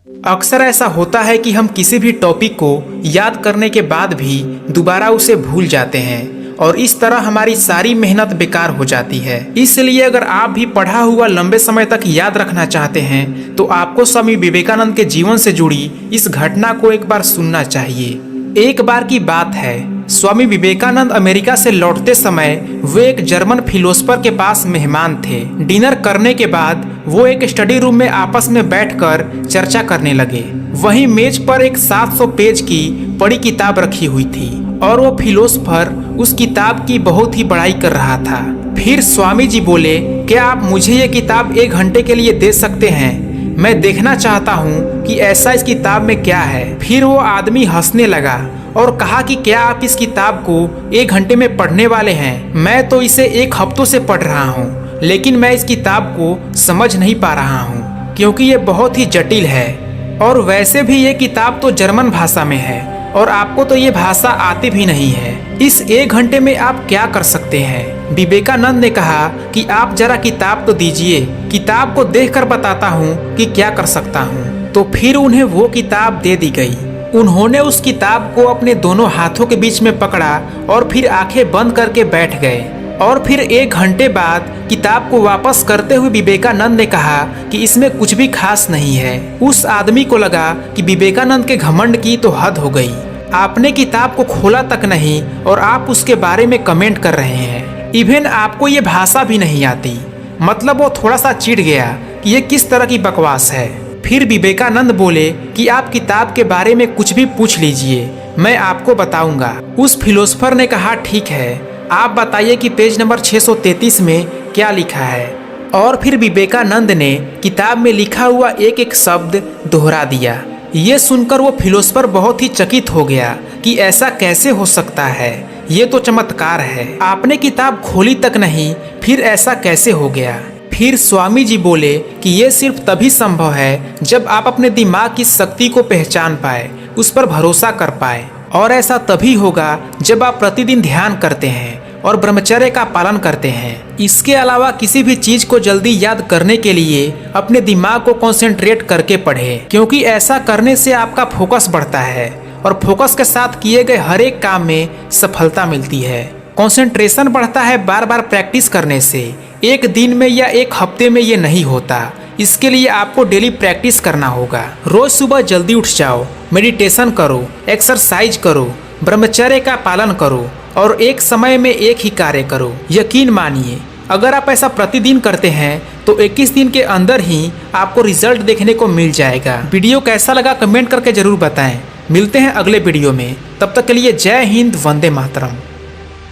अक्सर ऐसा होता है कि हम किसी भी टॉपिक को याद करने के बाद भी दोबारा उसे भूल जाते हैं और इस तरह हमारी सारी मेहनत बेकार हो जाती है। इसलिए अगर आप भी पढ़ा हुआ लंबे समय तक याद रखना चाहते हैं तो आपको स्वामी विवेकानंद के जीवन से जुड़ी इस घटना को एक बार सुनना चाहिए। एक बार की बात है, स्वामी विवेकानंद अमेरिका से लौटते समय वे एक जर्मन फिलोसफर के पास मेहमान थे। डिनर करने के बाद वो एक स्टडी रूम में आपस में बैठकर चर्चा करने लगे। वहीं मेज पर एक 700 पेज की बड़ी किताब रखी हुई थी और वो फिलोसफर उस किताब की बहुत ही बड़ाई कर रहा था। फिर स्वामी जी बोले, क्या आप मुझे ये किताब 1 घंटे के लिए दे सकते हैं? मैं देखना चाहता हूँ कि ऐसा इस किताब में क्या है। फिर वो आदमी हंसने लगा और कहा कि क्या आप इस किताब को 1 घंटे में पढ़ने वाले हैं? मैं तो इसे 1 हफ्तों से पढ़ रहा हूँ, लेकिन मैं इस किताब को समझ नहीं पा रहा हूँ क्योंकि ये बहुत ही जटिल है और वैसे भी ये किताब तो जर्मन भाषा में है और आपको तो ये भाषा आती भी नहीं है। इस 1 घंटे में आप क्या कर सकते हैं? विवेकानंद ने कहा कि आप जरा किताब तो दीजिए, किताब को देखकर बताता हूँ कि क्या कर सकता हूँ। तो फिर उन्हें वो किताब दे दी गई। उन्होंने उस किताब को अपने दोनों हाथों के बीच में पकड़ा और फिर आंखें बंद करके बैठ गए और फिर 1 घंटे बाद किताब को वापस करते हुए विवेकानंद ने कहा कि इसमें कुछ भी खास नहीं है। उस आदमी को लगा कि विवेकानंद के घमंड की तो हद हो गई। आपने किताब को खोला तक नहीं और आप उसके बारे में कमेंट कर रहे हैं। इवन आपको ये भाषा भी नहीं आती। मतलब वो थोड़ा सा चिढ़ गया कि ये किस तरह की बकवास है। फिर विवेकानंद बोले कि आप किताब के बारे में कुछ भी पूछ लीजिए, मैं आपको बताऊंगा। उस फिलोसफर ने कहा, ठीक है, आप बताइए कि पेज नंबर 633 में क्या लिखा है। और फिर विवेकानंद ने किताब में लिखा हुआ एक एक शब्द दोहरा दिया। ये सुनकर वो फिलोसफर बहुत ही चकित हो गया कि ऐसा कैसे हो सकता है, ये तो चमत्कार है। आपने किताब खोली तक नहीं, फिर ऐसा कैसे हो गया? फिर स्वामी जी बोले कि ये सिर्फ तभी संभव है जब आप अपने दिमाग की शक्ति को पहचान पाए, उस पर भरोसा कर पाए। और ऐसा तभी होगा जब आप प्रतिदिन ध्यान करते हैं और ब्रह्मचर्य का पालन करते हैं। इसके अलावा किसी भी चीज को जल्दी याद करने के लिए अपने दिमाग को कंसंट्रेट करके पढ़ें, क्योंकि ऐसा करने से आपका फोकस बढ़ता है और फोकस के साथ किए गए हर एक काम में सफलता मिलती है। कंसंट्रेशन बढ़ता है बार बार प्रैक्टिस करने से। एक दिन में या 1 हफ्ते में ये नहीं होता। इसके लिए आपको डेली प्रैक्टिस करना होगा। रोज सुबह जल्दी उठ जाओ, मेडिटेशन करो, एक्सरसाइज करो, ब्रह्मचर्य का पालन करो और एक समय में एक ही कार्य करो। यकीन मानिए, अगर आप ऐसा प्रतिदिन करते हैं तो 21 दिन के अंदर ही आपको रिजल्ट देखने को मिल जाएगा। वीडियो कैसा लगा कमेंट करके जरूर बताएं। मिलते हैं अगले वीडियो में, तब तक के लिए जय हिंद, वंदे मातरम।